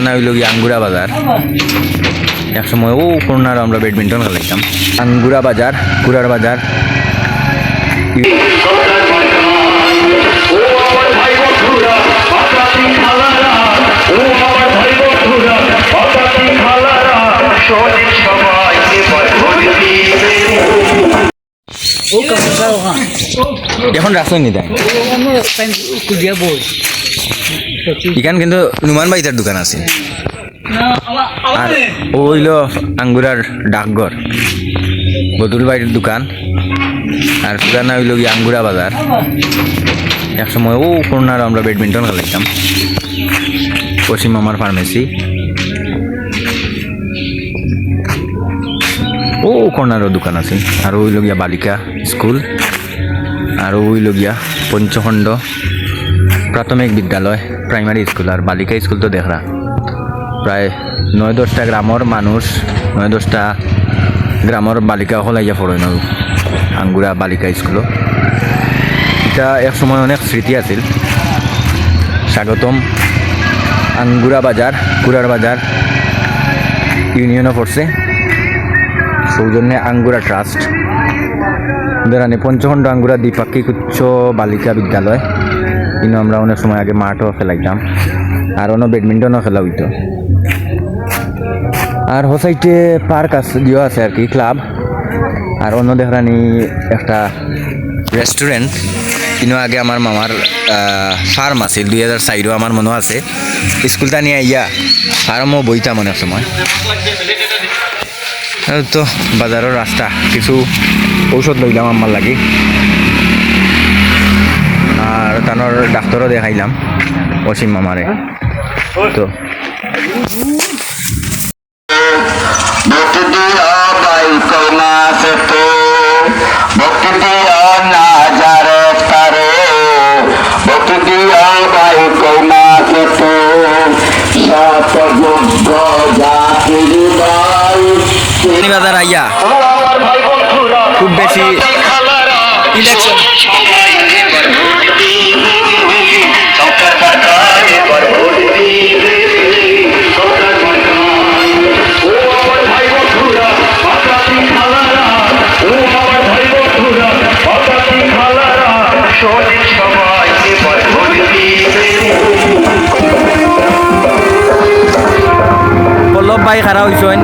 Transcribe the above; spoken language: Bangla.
ঠিকানা হইল গিয়ে আঙ্গুরা বাজার। একসময় ও করোনার আমরা ব্যাডমিন্টন খেলাইতাম। আঙ্গুরা বাজার, কুরার বাজার। এখন রাস্তায় নি তাই এখান কিন্তু নুমান বাইতার দোকান আছে আর ও হইল আঙ্গুরার ডাকঘর বদুল বাইরের দোকান আর ঠিকানা হইল গিয়ে আঙ্গুরা বাজার। একসময় ও করোনার আমরা ব্যাডমিন্টন খেলাইতাম। পশ্চিম মামার ফার্মেসি ও কর্নারও দোকান আছে। আর হইল গিয়া বালিকা স্কুল আর হইল গিয়া পঞ্চখণ্ড প্রাথমিক বিদ্যালয় প্রাইমারি স্কুল। আর বালিকা স্কুল তো দেখরা প্রায় 9-10টা গ্রামের মানুষ 9-10টা গ্রামের বালিকা হলাইয়া পড়েন আঙ্গুরা বালিকা স্কুল। এটা এক সময় অনেক স্মৃতি আছিল। স্বাগতম আঙ্গুরা বাজার কুরার বাজার ইউনিয়নও পড়ছে সৌজন্যে আঙ্গুরা ট্রাস্ট বেড়ানি পঞ্চখণ্ড আঙ্গুরা দ্বিপাক্ষিক উচ্চ বালিকা বিদ্যালয়। কিন্তু আমরা অনেক সময় আগে মাঠও খেলাইতাম আর অন্য ব্যাডমিন্টনও খেলা হইতো। আর হোসাইটে পার্ক আছে দিও আছে আর কি ক্লাব। আর অন্য দেখানি একটা রেস্টুরেন্ট। কিন্তু আগে আমার মামার ফার্ম আছিল 2004 আমার মনে আছে। স্কুলটা নিয়ে আইয়া ফার্মও বইতাম অনেক সময়। তো বাজারের রাস্তা কিছু ঔষধ লইলাম আমার লাগি আর তানোর ডাক্তারও দেখাইলাম অসীম মামারে। তো বাজার আইয়া খুব বেশি ইলেকশন পল্লব ভাই খারা হইছেন